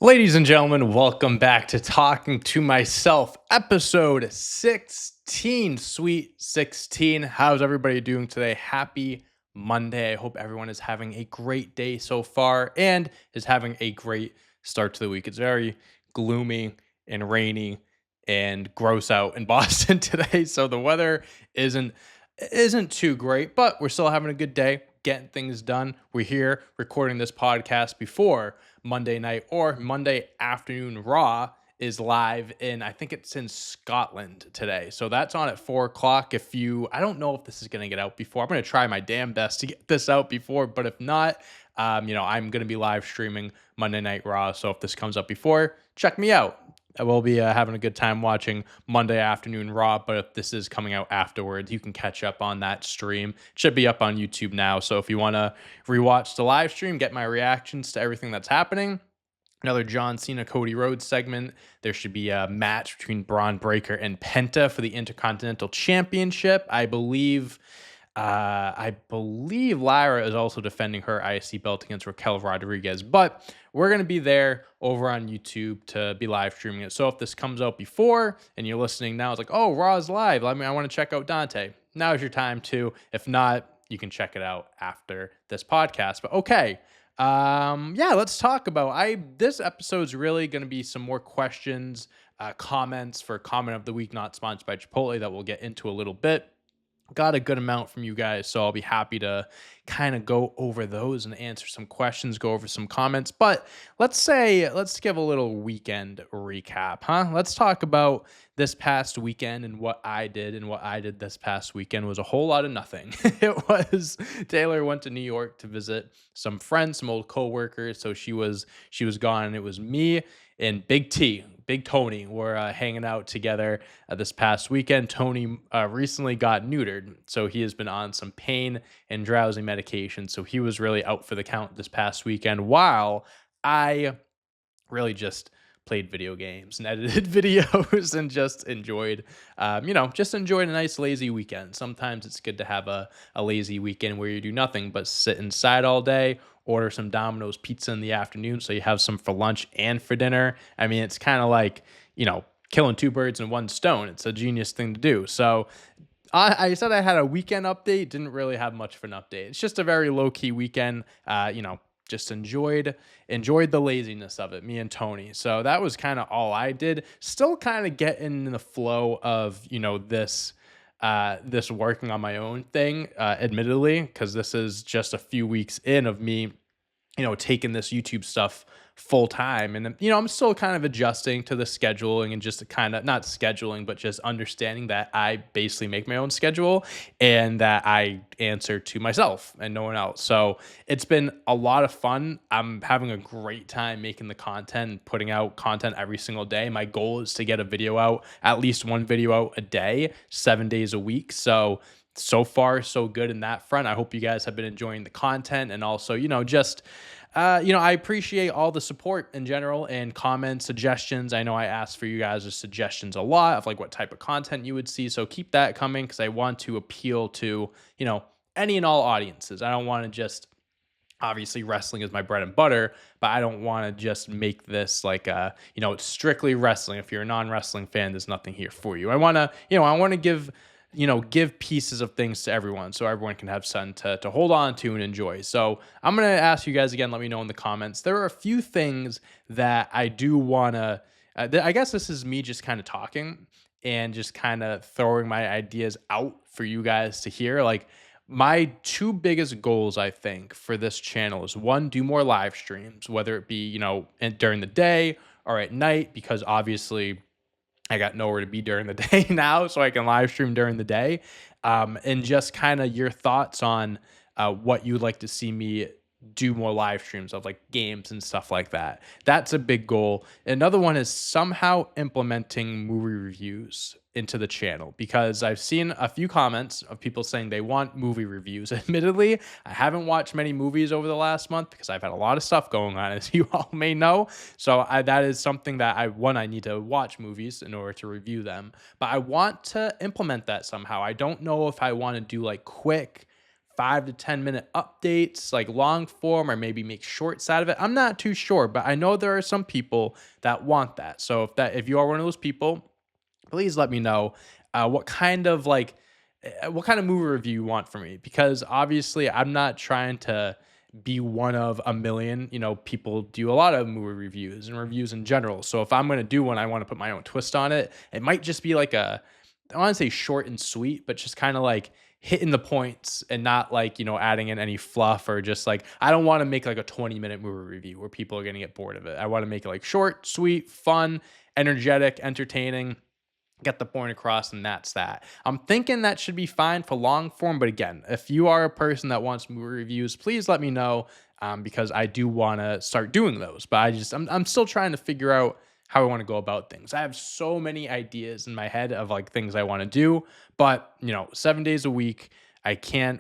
Ladies and gentlemen, welcome back to Talking to Myself, episode 16, sweet 16. How's everybody doing today? Happy Monday. I hope everyone is having a great day so far and is having a great start to the week. It's very gloomy and rainy and gross out in Boston today, so the weather isn't too great, but we're still having a good day, getting things done. We're here recording this podcast before Monday night or Monday afternoon Raw is live I think it's in Scotland today. So that's on at 4 o'clock. I don't know if this is going to get out before. I'm going to try my damn best to get this out before, but if not, I'm going to be live streaming Monday Night Raw. So if this comes up before, check me out. I will be having a good time watching Monday afternoon Raw, but if this is coming out afterwards, you can catch up on that stream. It should be up on YouTube now. So if you want to rewatch the live stream, get my reactions to everything that's happening, another John Cena Cody Rhodes segment. There should be a match between Braun Breaker and Penta for the Intercontinental Championship. I believe Lyra is also defending her IC belt against Raquel Rodriguez, but we're going to be there over on YouTube to be live streaming it. So if this comes out before and you're listening now, it's like, oh, Raw's live. I want to check out Dante. Now's your time to. If not, you can check it out after this podcast. But okay. Let's talk about this episode's really going to be some more questions, comments for comment of the week, not sponsored by Chipotle, that we'll get into a little bit. Got a good amount from you guys, so I'll be happy to kind of go over those and answer some questions, go over some comments. But let's give a little weekend recap, huh? Let's talk about this past weekend and what I did. And what I did this past weekend was a whole lot of nothing. Taylor went to New York to visit some friends, some old coworkers. So she was gone, and it was me and Big Tony were hanging out together this past weekend. Tony recently got neutered, so he has been on some pain and drowsy medication. So he was really out for the count this past weekend, while I really just played video games and edited videos and just enjoyed a nice lazy weekend. Sometimes it's good to have a lazy weekend where you do nothing but sit inside all day, order some Domino's pizza in the afternoon so you have some for lunch and for dinner. I mean, it's kind of like, killing two birds in one stone. It's a genius thing to do. So I said I had a weekend update. Didn't really have much of an update. It's just a very low key weekend. Just enjoyed the laziness of it, me and Tony. So that was kind of all I did. Still kind of getting in the flow of this working on my own thing, admittedly, because this is just a few weeks in of me taking this YouTube stuff full time. And, I'm still kind of adjusting to the scheduling and just kind of not scheduling, but just understanding that I basically make my own schedule and that I answer to myself and no one else. So it's been a lot of fun. I'm having a great time making the content and putting out content every single day. My goal is to get at least one video out a day, 7 days a week. So far, so good in that front. I hope you guys have been enjoying the content, and also, I appreciate all the support in general and comments, suggestions. I know I asked for you guys' suggestions a lot of like what type of content you would see. So keep that coming, because I want to appeal to, any and all audiences. I don't want to just, obviously wrestling is my bread and butter, but I don't want to just make this like it's strictly wrestling. If you're a non-wrestling fan, there's nothing here for you. I want to give pieces of things to everyone so everyone can have something to hold on to and enjoy. So I'm going to ask you guys again, let me know in the comments. There are a few things that I do want to, I guess this is me just kind of talking and just kind of throwing my ideas out for you guys to hear. Like, my two biggest goals, I think, for this channel is, one, do more live streams, whether it be, during the day or at night, because obviously I got nowhere to be during the day now, so I can live stream during the day. And just kind of your thoughts on what you'd like to see me do more live streams of, like games and stuff like that. That's a big goal. Another one is somehow implementing movie reviews into the channel, because I've seen a few comments of people saying they want movie reviews. Admittedly, I haven't watched many movies over the last month because I've had a lot of stuff going on, as you all may know. So that is something that I need to watch movies in order to review them, but I want to implement that somehow. I don't know if I want to do like quick 5 to 10 minute updates, like long form, or maybe make shorts out of it. I'm not too sure, but I know there are some people that want that. So if you are one of those people, please let me know what kind of what kind of movie review you want from me, because obviously I'm not trying to be one of a million. People do a lot of movie reviews and reviews in general. So if I'm going to do one, I want to put my own twist on it. It might just be like I want to say short and sweet, but just kind of like hitting the points and not like, adding in any fluff, or just like, I don't want to make like a 20-minute movie review where people are going to get bored of it. I want to make it like short, sweet, fun, energetic, entertaining, get the point across, and that's that. I'm thinking that should be fine for long form, but again, if you are a person that wants movie reviews, please let me know, because I do want to start doing those. But I'm still trying to figure out how I want to go about things. I have so many ideas in my head of like things I want to do, but 7 days a week, I can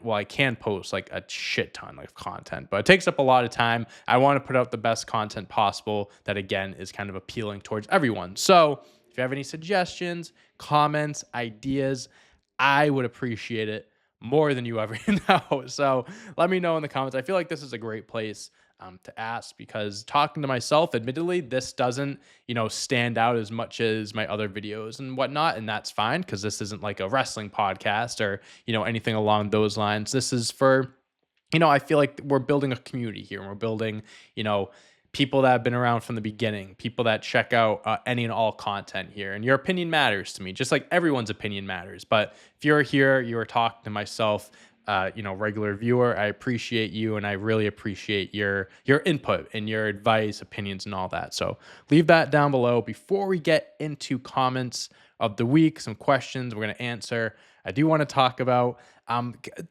post like a shit ton of content, but it takes up a lot of time. I want to put out the best content possible that, again, is kind of appealing towards everyone. So if you have any suggestions, comments, ideas, I would appreciate it more than you ever know. So let me know in the comments. I feel like this is a great place to ask, because talking to myself, admittedly, this doesn't, stand out as much as my other videos and whatnot. And that's fine, because this isn't like a wrestling podcast or, anything along those lines. This is for, I feel like we're building a community here, and we're building, people that have been around from the beginning, people that check out any and all content here. And your opinion matters to me, just like everyone's opinion matters. But if you're here, you are talking to myself, regular viewer, I appreciate you, and I really appreciate your input and your advice, opinions, and all that. So leave that down below. Before we get into comments of the week, some questions we're going to answer, I do want to talk about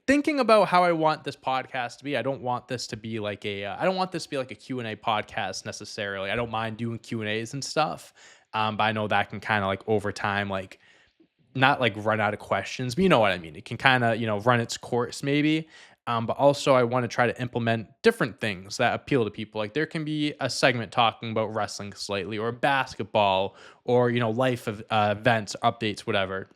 thinking about how I want this podcast to be. I don't want this to be like I don't want this to be like a Q&A podcast necessarily. I don't mind doing Q&As and stuff, but I know that can kind of like over time, like not like run out of questions, but you know what I mean. It can kind of, run its course maybe. But also I want to try to implement different things that appeal to people. Like there can be a segment talking about wrestling slightly, or basketball, or, life of events, updates, whatever.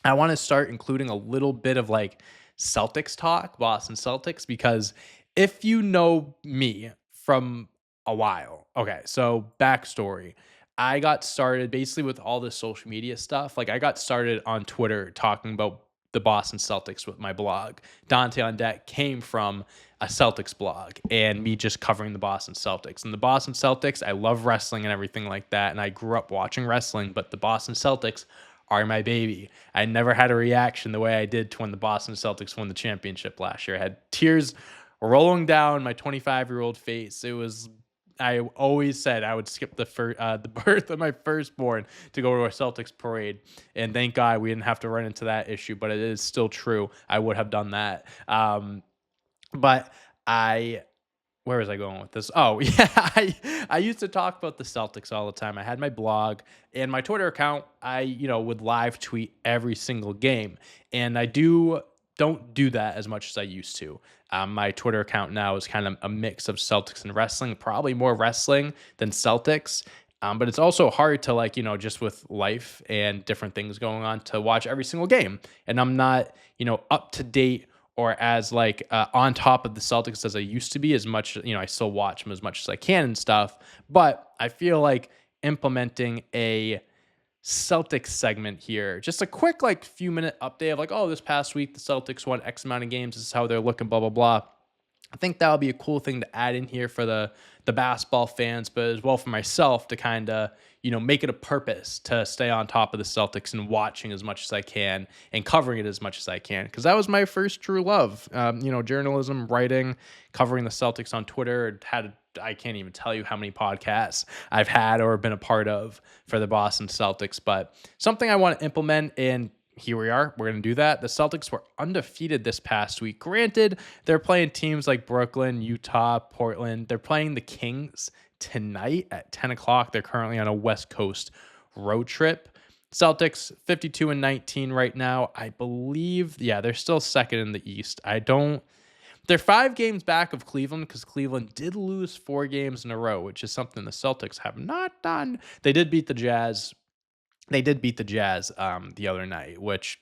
I want to start including a little bit of like Celtics talk, Boston Celtics, because if you know me from a while, okay, so backstory. I got started basically with all this social media stuff. Like I got started on Twitter talking about the Boston Celtics with my blog. Dante on Deck came from a Celtics blog and me just covering the Boston Celtics. And the Boston Celtics, I love wrestling and everything like that. And I grew up watching wrestling, but the Boston Celtics are my baby. I never had a reaction the way I did to when the Boston Celtics won the championship last year. I had tears rolling down my 25-year-old face. I always said I would skip the birth of my firstborn to go to a Celtics parade, and thank God we didn't have to run into that issue. But it is still true. I would have done that. But I where was I going with this? Oh, yeah, I used to talk about the Celtics all the time. I had my blog and my Twitter account. I, would live tweet every single game, and I don't do that as much as I used to. My Twitter account now is kind of a mix of Celtics and wrestling, probably more wrestling than Celtics. But it's also hard to just with life and different things going on, to watch every single game. And I'm not, up to date or as on top of the Celtics as I used to be, as much, I still watch them as much as I can and stuff. But I feel like implementing a Celtics segment here, just a quick few minute update of oh, this past week the Celtics won X amount of games, this is how they're looking, blah blah blah. I think that would be a cool thing to add in here for the basketball fans, but as well for myself to kind of, make it a purpose to stay on top of the Celtics and watching as much as I can and covering it as much as I can. Because that was my first true love, journalism, writing, covering the Celtics on Twitter. I can't even tell you how many podcasts I've had or been a part of for the Boston Celtics, but something I want to implement, and here we are. We're going to do that. The Celtics were undefeated this past week. Granted, they're playing teams like Brooklyn, Utah, Portland. They're playing the Kings tonight at 10 o'clock. They're currently on a West Coast road trip. Celtics 52-19 right now. I believe, they're still second in the East. They're 5 games back of Cleveland, because Cleveland did lose 4 games in a row, which is something the Celtics have not done. They did beat the Jazz the other night, which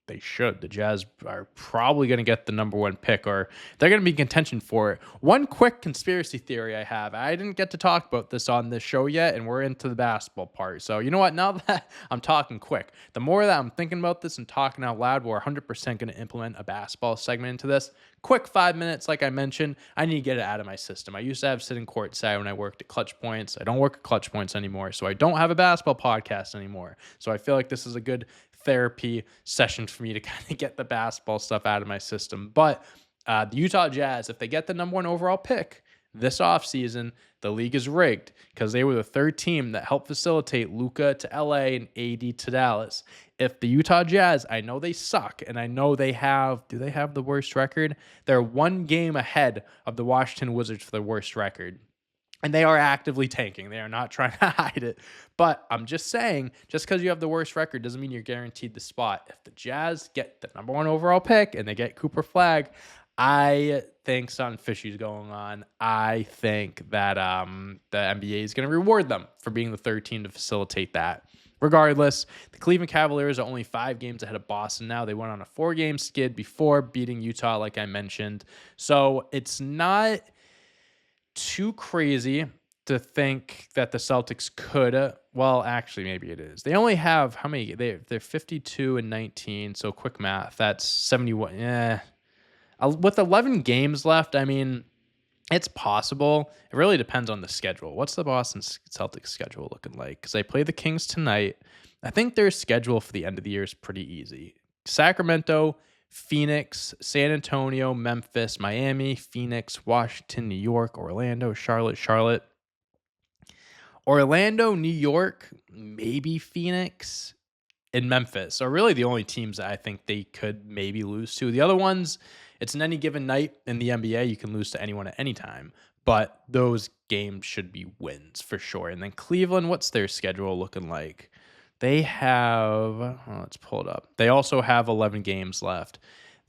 they should. The Jazz are probably going to get the number one pick, or they're going to be in contention for it. One quick conspiracy theory I have. I didn't get to talk about this on this show yet, and we're into the basketball part. So you know what? Now that I'm talking quick, the more that I'm thinking about this and talking out loud, we're 100% going to implement a basketball segment into this. Quick 5 minutes, like I mentioned, I need to get it out of my system. I used to have sitting courtside when I worked at Clutch Points. I don't work at Clutch Points anymore, so I don't have a basketball podcast anymore. So I feel like this is a good therapy session for me to kind of get the basketball stuff out of my system. But the Utah Jazz, if they get the number one overall pick this offseason, the league is rigged because they were the third team that helped facilitate Luka to LA and AD to Dallas. If the Utah Jazz, I know they suck, and I know they have, do they have the worst record? They're one game ahead of the Washington Wizards for the worst record. And they are actively tanking. They are not trying to hide it. But I'm just saying, just because you have the worst record doesn't mean you're guaranteed the spot. If the Jazz get the number one overall pick and they get Cooper Flag, I think something fishy is going on. I think that the NBA is going to reward them for being the third team to facilitate that. Regardless, the Cleveland Cavaliers are only 5 games ahead of Boston now. They went on a 4-game skid before beating Utah, like I mentioned. So it's not too crazy to think that the Celtics could. Well, actually, maybe it is. They only have how many? They're 52 and 19. So quick math, that's 71. Yeah, with 11 games left, I mean, it's possible. It really depends on the schedule. What's the Boston Celtics schedule looking like? Because they play the Kings tonight. I think their schedule for the end of the year is pretty easy. Sacramento, Phoenix, San Antonio, Memphis, Miami, Phoenix, Washington, New York, Orlando, Charlotte. Orlando, New York, maybe Phoenix, and Memphis are really the only teams that I think they could maybe lose to. The other ones, it's an any given night in the NBA. You can lose to anyone at any time, but those games should be wins for sure. And then Cleveland, what's their schedule looking like? They have, let's pull it up. They also have 11 games left.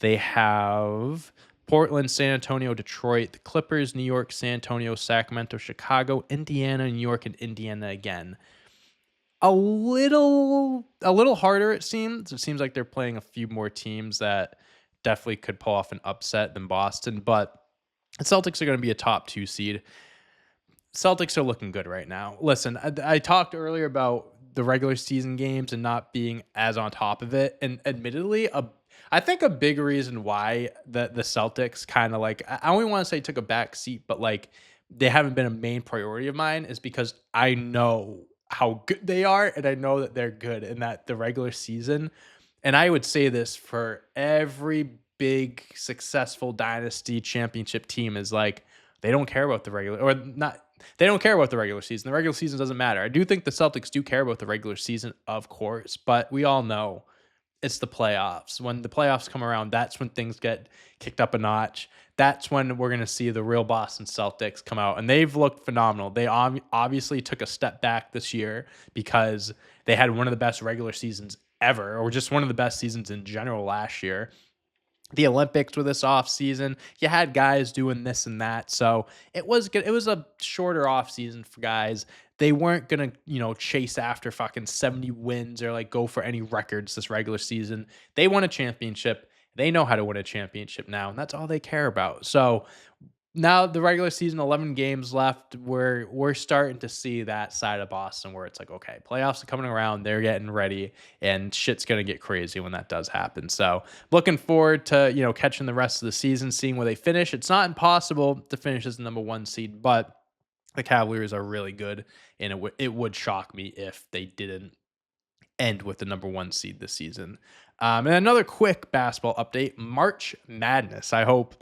They have Portland, San Antonio, Detroit, the Clippers, New York, San Antonio, Sacramento, Chicago, Indiana, New York, and Indiana again. A little harder, it seems. It seems like they're playing a few more teams that definitely could pull off an upset than Boston, but the Celtics are going to be a top 2 seed. Celtics are looking good right now. Listen, I talked earlier about the regular season games and not being as on top of it, and admittedly, I think a big reason why the Celtics kind of like, I only want to say took a back seat, but like they haven't been a main priority of mine is because I know how good they are, and I know that they're good, and that the regular season, and I would say this for every big successful dynasty championship team, is like they don't care about the regular, or not, they don't care about the regular season. The regular season doesn't matter. I do think the Celtics do care about the regular season, of course, but we all know it's the playoffs. When the playoffs come around, that's when things get kicked up a notch. That's when we're going to see the real Boston Celtics come out, and they've looked phenomenal. They obviously took a step back this year because they had one of the best regular seasons ever, or just one of the best seasons in general last year. The Olympics were this off season. You had guys doing this and that. So it was good. It was a shorter off season for guys. They weren't going to, chase after fucking 70 wins or like go for any records this regular season. They won a championship. They know how to win a championship now, and that's all they care about. So now the regular season, 11 games left, we're starting to see that side of Boston where it's like, okay, playoffs are coming around, they're getting ready, and shit's going to get crazy when that does happen. So looking forward to, catching the rest of the season, seeing where they finish. It's not impossible to finish as the number 1 seed, but the Cavaliers are really good, and it would shock me if they didn't end with the number 1 seed this season. And another quick basketball update, March Madness. I hope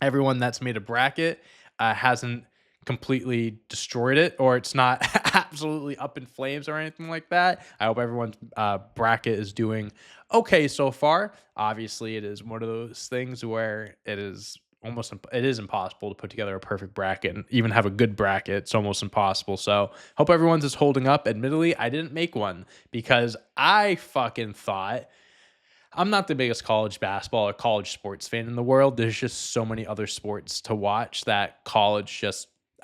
everyone that's made a bracket hasn't completely destroyed it, or it's not absolutely up in flames or anything like that. I hope everyone's bracket is doing okay so far. Obviously, it is one of those things where it is impossible to put together a perfect bracket and even have a good bracket. It's almost impossible. So hope everyone's is holding up. Admittedly, I didn't make one because I fucking thought, I'm not the biggest college basketball or college sports fan in the world. There's just so many other sports to watch that college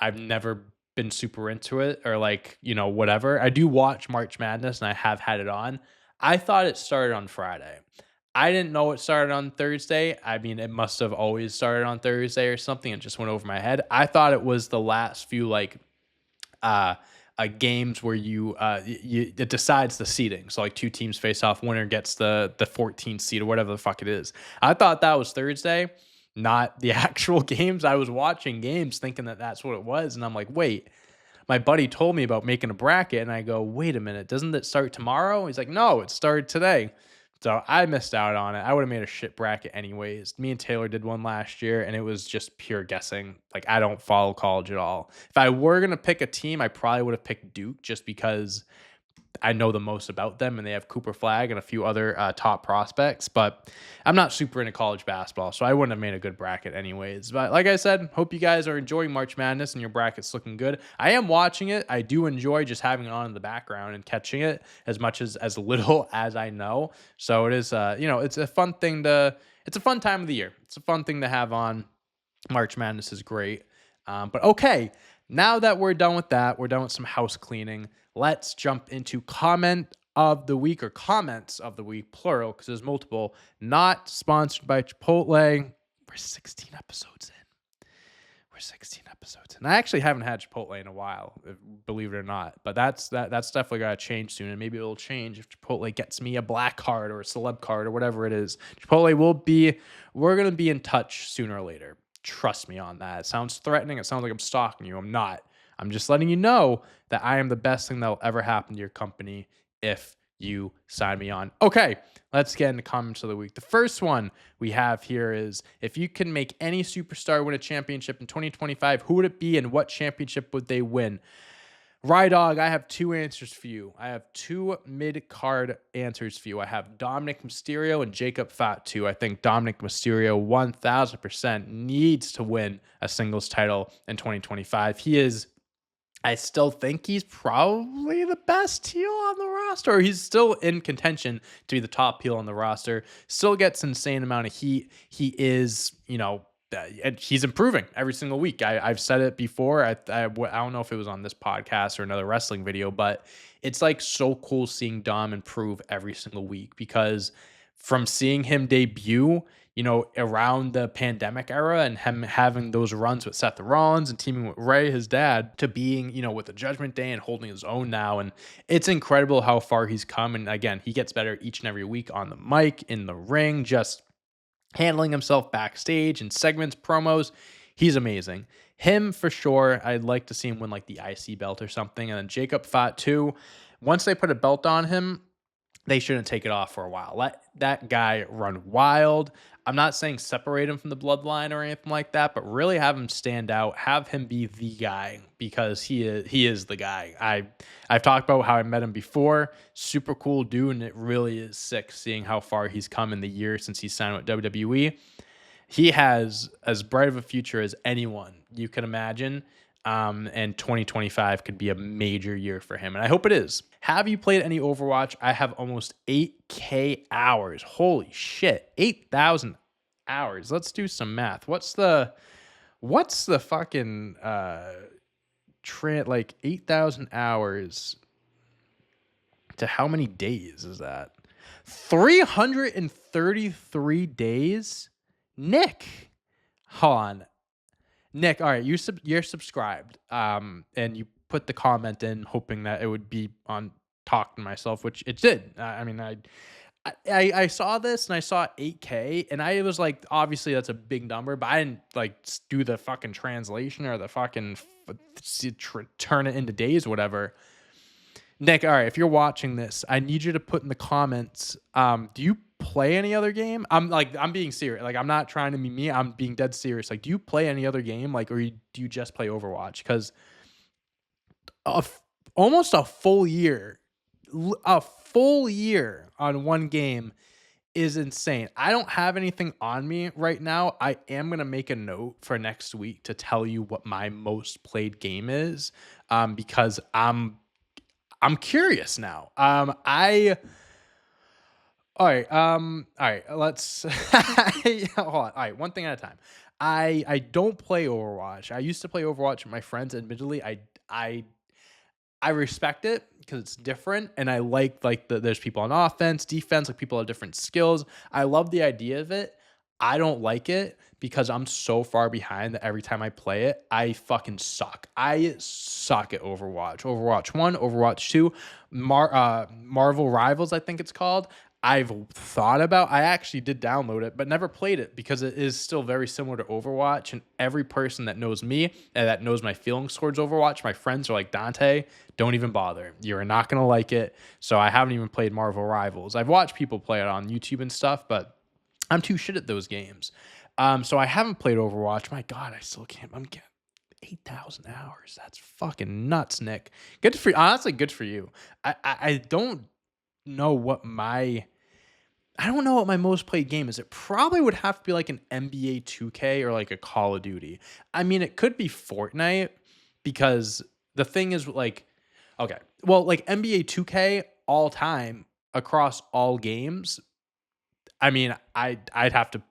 I've never been super into it, or like, whatever. I do watch March Madness and I have had it on. I thought it started on Friday. I didn't know it started on Thursday. I mean, it must have always started on Thursday or something. It just went over my head. I thought it was the last few uh, games where it decides the seeding. So like two teams face off, winner gets the 14th seed or whatever the fuck it is. I thought that was Thursday, not the actual games. I was watching games thinking that that's what it was, and I'm like, wait. My buddy told me about making a bracket, and I go, wait a minute, doesn't it start tomorrow? He's like, no, it started today. So I missed out on it. I would have made a shit bracket anyways. Me and Taylor did one last year, and it was just pure guessing. Like, I don't follow college at all. If I were going to pick a team, I probably would have picked Duke just because I know the most about them, and they have Cooper Flag and a few other top prospects, but I'm not super into college basketball, so I wouldn't have made a good bracket anyways. But like I said, hope you guys are enjoying March Madness and your bracket's looking good. I am watching it. I do enjoy just having it on in the background and catching it as much as little as I know. So it is, it's a fun it's a fun time of the year. It's a fun thing to have on. March Madness is great. But okay, now that we're done with that, we're done with some house cleaning. Let's jump into comment of the week, or comments of the week, plural, because there's multiple. Not sponsored by Chipotle. We're 16 episodes in. We're 16 episodes in. I actually haven't had Chipotle in a while, believe it or not. But that's definitely got to change soon, and maybe it'll change if Chipotle gets me a black card or a celeb card or whatever it is. We're going to be in touch sooner or later. Trust me on that. It sounds threatening. It sounds like I'm stalking you. I'm not. I'm just letting you know that I am the best thing that will ever happen to your company if you sign me on. Okay, let's get into comments of the week. The first one we have here is, if you can make any superstar win a championship in 2025, who would it be and what championship would they win? Rydog, I have two answers for you. I have two mid-card answers for you. I have Dominic Mysterio and Jacob Fatu. I think Dominic Mysterio 1000% needs to win a singles title in 2025. I still think he's probably the best heel on the roster. He's still in contention to be the top heel on the roster. Still gets insane amount of heat. He is, and he's improving every single week. I've said it before. I don't know if it was on this podcast or another wrestling video, but it's like so cool seeing Dom improve every single week, because from seeing him debut, around the pandemic era and him having those runs with Seth Rollins and teaming with Ray, his dad, to being, with the Judgment Day and holding his own now. And it's incredible how far he's come. And again, he gets better each and every week on the mic, in the ring, just handling himself backstage and segments, promos. He's amazing. Him for sure. I'd like to see him win like the IC belt or something. And then Jacob Fatu, once they put a belt on him, they shouldn't take it off for a while. Let that guy run wild. I'm not saying separate him from the bloodline or anything like that, but really have him stand out, have him be the guy, because he is the guy. I've talked about how I met him before. Super cool dude, and it really is sick seeing how far he's come in the year since he signed with WWE. He has as bright of a future as anyone you can imagine. And 2025 could be a major year for him, and I hope it is. Have you played any Overwatch? I have almost 8K hours. Holy shit, 8,000 hours. Let's do some math. What's the fucking like 8,000 hours to how many days is that? 333 days. Nick, hold on. Nick, all right, you're subscribed, and you put the comment in hoping that it would be on Talk to Myself, which it did. I saw this and I saw 8K, and I was like, obviously that's a big number, but I didn't like do the fucking translation or the fucking turn it into days or whatever. Nick, all right, if you're watching this, I need you to put in the comments, do you play any other game? I'm being serious. Like, I'm not trying to be me. I'm being dead serious. Like, do you play any other game? Like, or do you just play Overwatch? Because almost a full year on one game is insane. I don't have anything on me right now. I am going to make a note for next week to tell you what my most played game is, because I'm curious now. All right, let's hold on. All right, one thing at a time. I don't play Overwatch. I used to play Overwatch with my friends. Admittedly, I respect it because it's different, and I like there's people on offense, defense, like people have different skills. I love the idea of it. I don't like it because I'm so far behind that every time I play it, I fucking suck. I suck at Overwatch. Overwatch 1, Overwatch 2, Marvel Rivals, I think it's called. I've thought about, I actually did download it, but never played it because it is still very similar to Overwatch. And every person that knows me and that knows my feelings towards Overwatch, my friends are like, Dante, don't even bother. You're not going to like it. So I haven't even played Marvel Rivals. I've watched people play it on YouTube and stuff, but I'm too shit at those games. So I haven't played Overwatch. My God, I still can't. I'm getting 8,000 hours. That's fucking nuts, Nick. Good for you. Honestly, good for you. I don't know what my I don't know what my most played game is. It probably would have to be like an NBA 2K or like a Call of Duty. I mean, it could be Fortnite because the thing is like, okay, well, like NBA 2K all time across all games. I mean, I'd have to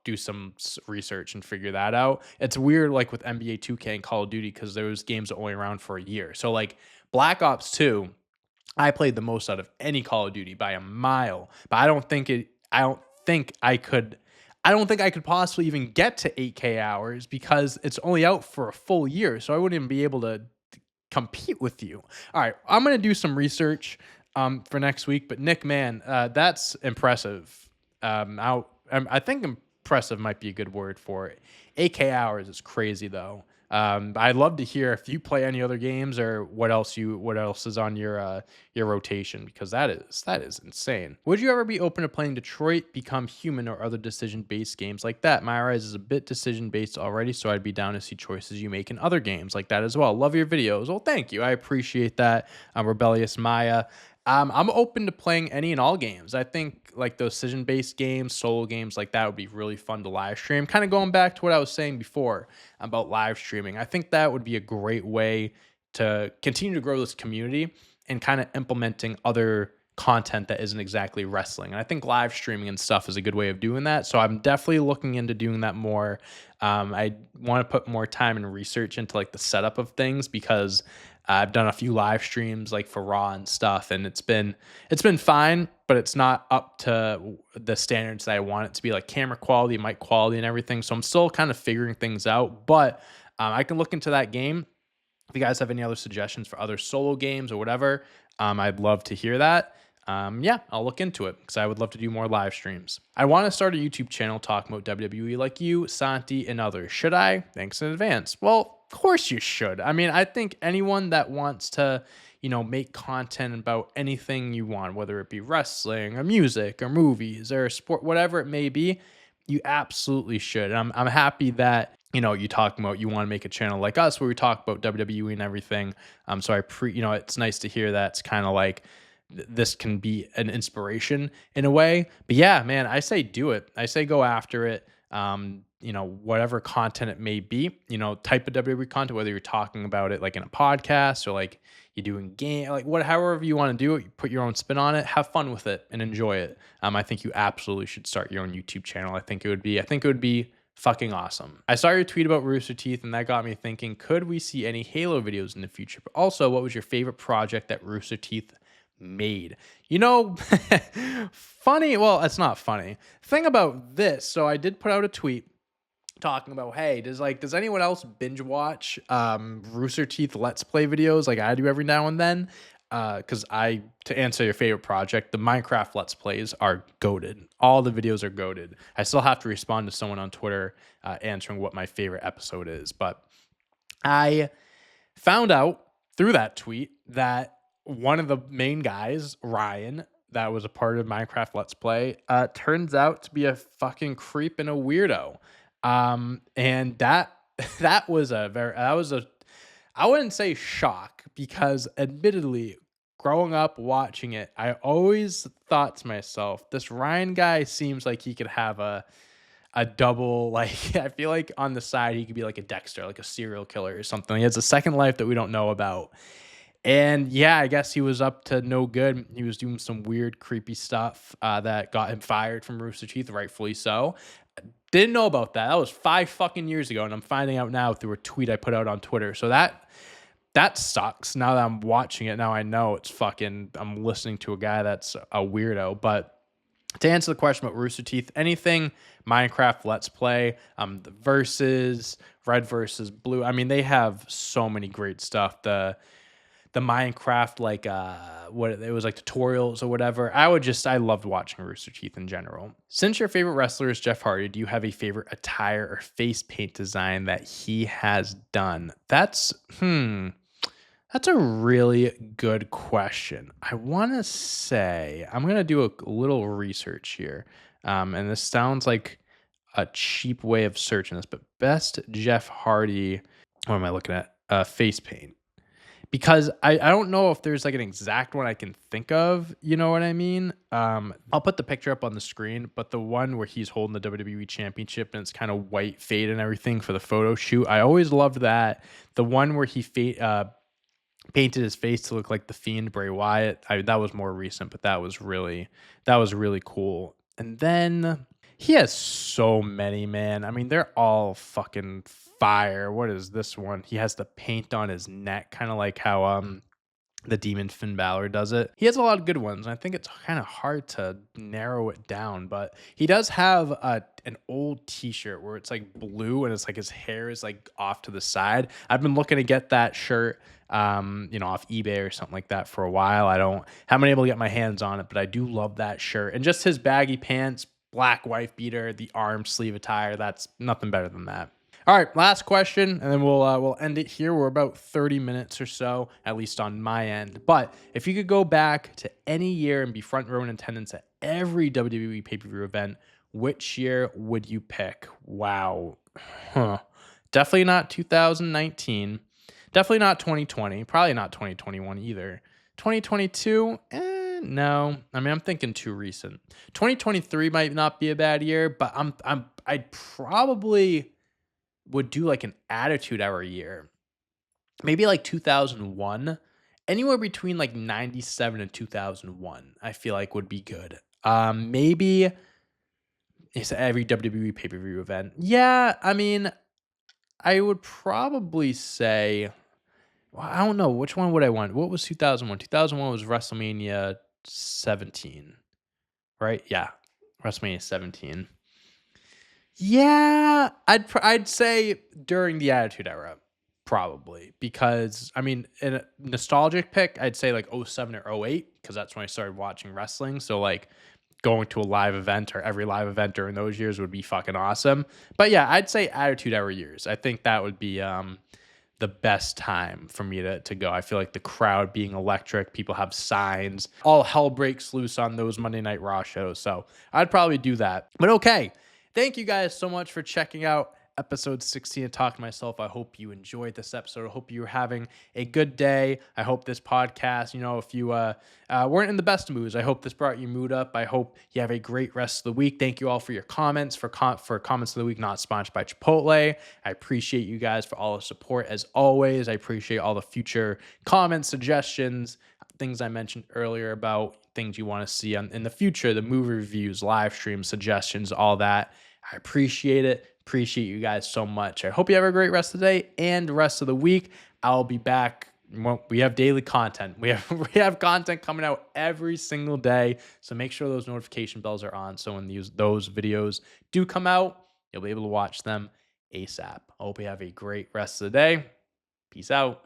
do some research and figure that out. It's weird, like with NBA 2K and Call of Duty, because those games are only around for a year. So like Black Ops 2 I played the most out of any Call of Duty by a mile, but I don't think I could I don't think I could possibly even get to 8K hours because it's only out for a full year. So I wouldn't even be able to compete with you. All right, I'm going to do some research for next week, but Nick, man, that's impressive. I think impressive might be a good word for it. 8K hours is crazy though. I'd love to hear if you play any other games or what else is on your rotation, because that is insane. Would you ever be open to playing Detroit Become Human or other decision based games like that? My Rise is a bit decision based already, so I'd be down to see choices you make in other games like that as well. Love your videos. Well, thank you. I appreciate that. Rebellious Maya. I'm open to playing any and all games. I think like those decision-based games, solo games like that would be really fun to live stream. Kind of going back to what I was saying before about live streaming. I think that would be a great way to continue to grow this community and kind of implementing other content that isn't exactly wrestling. And I think live streaming and stuff is a good way of doing that. So I'm definitely looking into doing that more. I want to put more time and research into like the setup of things because I've done a few live streams like for Raw and stuff, and it's been fine, but it's not up to the standards that I want it to be, like camera quality, mic quality, and everything. So I'm still kind of figuring things out, but I can look into that game. If you guys have any other suggestions for other solo games or whatever, I'd love to hear that. Yeah, I'll look into it because I would love to do more live streams. I want to start a YouTube channel talking about WWE like you, Santi, and others. Should I? Thanks in advance. Well, of course you should. I mean, I think anyone that wants to, make content about anything you want, whether it be wrestling or music or movies or sport, whatever it may be, you absolutely should. And I'm happy that you talking about you want to make a channel like us where we talk about WWE and everything. So it's nice to hear that it's kind of like this can be an inspiration in a way. But yeah, man, I say do it. I say go after it. Whatever content it may be, type of WWE content, whether you're talking about it like in a podcast or like you're doing game, like however you want to do it, you put your own spin on it, have fun with it and enjoy it. I think you absolutely should start your own YouTube channel. I think it would be fucking awesome. I saw your tweet about Rooster Teeth and that got me thinking, could we see any Halo videos in the future? But also, what was your favorite project that Rooster Teeth made? Funny. Well, it's not funny. Thing about this. So I did put out a tweet talking about, hey, does anyone else binge watch Rooster Teeth Let's Play videos like I do every now and then? Because to answer your favorite project, the Minecraft Let's Plays are goated. All the videos are goated. I still have to respond to someone on Twitter answering what my favorite episode is, but I found out through that tweet that one of the main guys, Ryan, that was a part of Minecraft Let's Play, turns out to be a fucking creep and a weirdo. And that was I wouldn't say shock, because admittedly, growing up watching it, I always thought to myself, this Ryan guy seems like he could have a double, like, I feel like on the side he could be like a Dexter, like a serial killer or something. He has a second life that we don't know about. And yeah, I guess he was up to no good. He was doing some weird, creepy stuff that got him fired from Rooster Teeth, rightfully so. Didn't know about that. That was 5 fucking years ago, and I'm finding out now through a tweet I put out on Twitter. So that that sucks. Now that I'm watching it, now I know it's fucking, I'm listening to a guy that's a weirdo. But to answer the question about Rooster Teeth, anything Minecraft Let's Play, the versus Red versus Blue. I mean, they have so many great stuff. The Minecraft, like what it was, like tutorials or whatever. I loved watching Rooster Teeth in general. Since your favorite wrestler is Jeff Hardy, do you have a favorite attire or face paint design that he has done? That's a really good question. I want to say I'm gonna do a little research here, and this sounds like a cheap way of searching this, but best Jeff Hardy. What am I looking at? Face paint. Because I don't know if there's like an exact one I can think of, you know what I mean? I'll put the picture up on the screen, but the one where he's holding the WWE Championship and it's kind of white fade and everything for the photo shoot, I always loved that. The one where he painted his face to look like the Fiend Bray Wyatt, that was more recent, but that was really cool. And then he has so many, man. I mean, they're all fucking fire. What is this one? He has the paint on his neck, kind of like how the Demon Finn Balor does it. He has a lot of good ones. And I think it's kind of hard to narrow it down, but he does have an old t-shirt where it's like blue and it's like his hair is like off to the side. I've been looking to get that shirt off eBay or something like that for a while. Haven't been able to get my hands on it, but I do love that shirt. And just his baggy pants, black wife beater, the arm sleeve attire, that's nothing better than that. All right, last question, and then we'll end it here. We're about 30 minutes or so, at least on my end. But if you could go back to any year and be front row in attendance at every WWE pay-per-view event, which year would you pick? Wow. Definitely not 2019. Definitely not 2020. Probably not 2021 either. 2022? No. I mean, I'm thinking too recent. 2023 might not be a bad year, but I'd probably would do like an Attitude Era year. Maybe like 2001. Anywhere between like 97 and 2001, I feel like would be good. Maybe it's every WWE pay-per-view event. Yeah, I mean, I would probably say, well, I don't know. Which one would I want? What was 2001? 2001 was WrestleMania 17, right? Yeah, WrestleMania 17. Yeah, I'd say during the Attitude Era, probably, because I mean, in a nostalgic pick, I'd say like '07 or '08 because that's when I started watching wrestling. So like going to a live event or every live event during those years would be fucking awesome. But yeah, I'd say Attitude Era years. I think that would be the best time for me to go. I feel like the crowd being electric, people have signs, all hell breaks loose on those Monday Night Raw shows. So I'd probably do that. But okay. Thank you guys so much for checking out episode 16 of Talk to Myself. I hope you enjoyed this episode. I hope you're having a good day. I hope this podcast, if you weren't in the best moods, I hope this brought your mood up. I hope you have a great rest of the week. Thank you all for your comments, for comments of the week not sponsored by Chipotle. I appreciate you guys for all the support as always. I appreciate all the future comments, suggestions, things I mentioned earlier about things you want to see in the future, the movie reviews, live streams, suggestions, all that. I appreciate it. Appreciate you guys so much. I hope you have a great rest of the day and the rest of the week. I'll be back. We have daily content. We have content coming out every single day. So make sure those notification bells are on. So when those videos do come out, you'll be able to watch them ASAP. I hope you have a great rest of the day. Peace out.